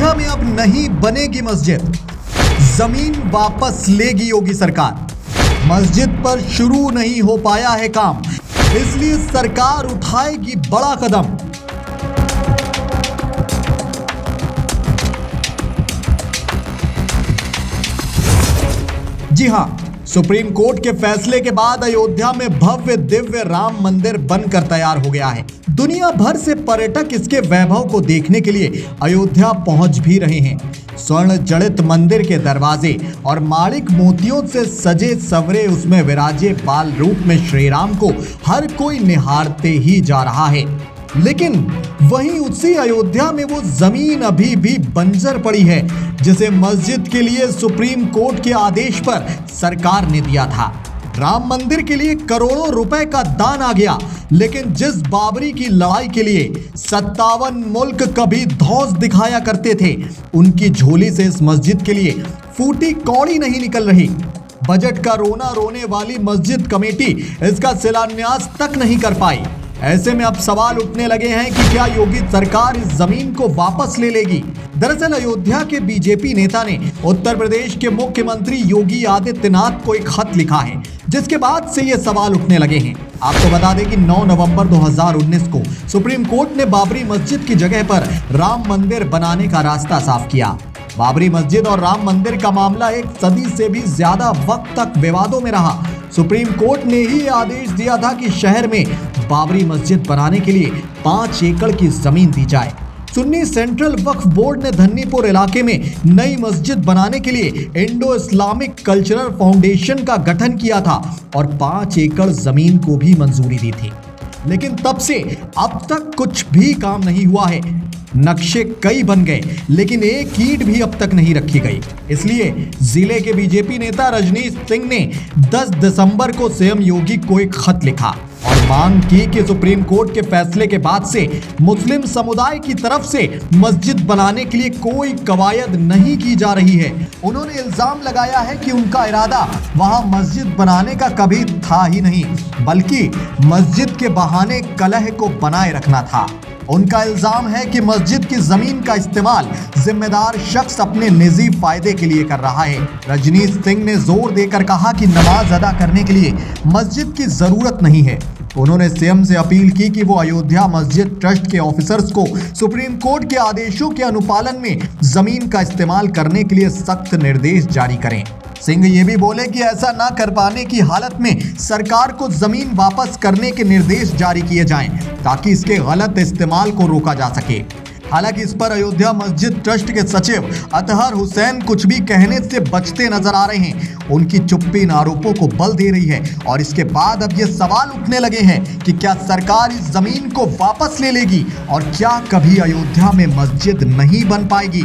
अयोध्या में अब नहीं बनेगी मस्जिद, जमीन वापस लेगी योगी सरकार। मस्जिद पर शुरू नहीं हो पाया है काम, इसलिए सरकार उठाएगी बड़ा कदम। जी हां, सुप्रीम कोर्ट के फैसले के बाद अयोध्या में भव्य दिव्य राम मंदिर बनकर तैयार हो गया है। दुनिया भर से पर्यटक इसके वैभव को देखने के लिए अयोध्या पहुंच भी रहे हैं। स्वर्ण जड़ित मंदिर के दरवाजे और माणिक मोतियों से सजे सवरे उसमें विराजे बाल रूप में श्री राम को हर कोई निहारते ही जा रहा है। लेकिन वहीं उसी अयोध्या में वो जमीन अभी भी बंजर पड़ी है जिसे मस्जिद के लिए सुप्रीम कोर्ट के आदेश पर सरकार ने दिया था। राम मंदिर के लिए करोड़ों रुपए का दान आ गया, लेकिन जिस बाबरी की लड़ाई के लिए 57 मुल्क कभी धौंस दिखाया करते थे, उनकी झोली से इस मस्जिद के लिए फूटी कौड़ी नहीं निकल रही। बजट का रोना रोने वाली मस्जिद कमेटी इसका शिलान्यास तक नहीं कर पाई। ऐसे में अब सवाल उठने लगे हैं कि क्या योगी सरकार इस जमीन को वापस ले लेगी। दरअसल अयोध्या के बीजेपी नेता ने उत्तर प्रदेश के मुख्यमंत्री योगी आदित्यनाथ को एक खत लिखा है, जिसके बाद से ये सवाल उठने लगे हैं। आपको बता दें कि 9 नवंबर 2019 को सुप्रीम कोर्ट ने बाबरी मस्जिद की जगह पर राम मंदिर बनाने का रास्ता साफ किया। बाबरी मस्जिद और राम मंदिर का मामला एक सदी से भी ज्यादा वक्त तक विवादों में रहा। सुप्रीम कोर्ट ने ही आदेश दिया था कि शहर में बाबरी मस्जिद बनाने के लिए 5 एकड़ की जमीन दी जाए। सुन्नी सेंट्रल वक्फ बोर्ड ने धन्नीपुर इलाके में नई मस्जिद बनाने के लिए इंडो इस्लामिक कल्चरल फाउंडेशन का गठन किया था और 5 एकड़ जमीन को भी मंजूरी दी थी। लेकिन तब से अब तक कुछ भी काम नहीं हुआ है। नक्शे कई बन गए, लेकिन एक ईंट भी अब तक नहीं रखी गई। इसलिए जिले के बीजेपी नेता रजनीश सिंह ने 10 दिसंबर को सीएम योगी को एक खत लिखा और मांग की कि सुप्रीम कोर्ट के फैसले के बाद से मुस्लिम समुदाय की तरफ से मस्जिद बनाने के लिए कोई कवायद नहीं की जा रही है। उन्होंने इल्जाम लगाया है कि उनका इरादा वहां मस्जिद बनाने का कभी था ही नहीं, बल्कि मस्जिद के बहाने कलह को बनाए रखना था। उनका इल्जाम है कि मस्जिद की जमीन का इस्तेमाल जिम्मेदार शख्स अपने निजी फायदे के लिए कर रहा है। रजनीश सिंह ने जोर देकर कहा कि नमाज अदा करने के लिए मस्जिद की जरूरत नहीं है। उन्होंने सीएम से अपील की कि वो अयोध्या मस्जिद ट्रस्ट के ऑफिसर्स को सुप्रीम कोर्ट के आदेशों के अनुपालन में जमीन का इस्तेमाल करने के लिए सख्त निर्देश जारी करें। सिंह ये भी बोले कि ऐसा ना कर पाने की हालत में सरकार को जमीन वापस करने के निर्देश जारी किए जाएं, ताकि इसके गलत इस्तेमाल को रोका जा सके। हालांकि इस पर अयोध्या मस्जिद ट्रस्ट के सचिव अतहर हुसैन कुछ भी कहने से बचते नजर आ रहे हैं। उनकी चुप्पी इन आरोपों को बल दे रही है और इसके बाद अब ये सवाल उठने लगे हैं कि क्या सरकार इस जमीन को वापस ले लेगी और क्या कभी अयोध्या में मस्जिद नहीं बन पाएगी।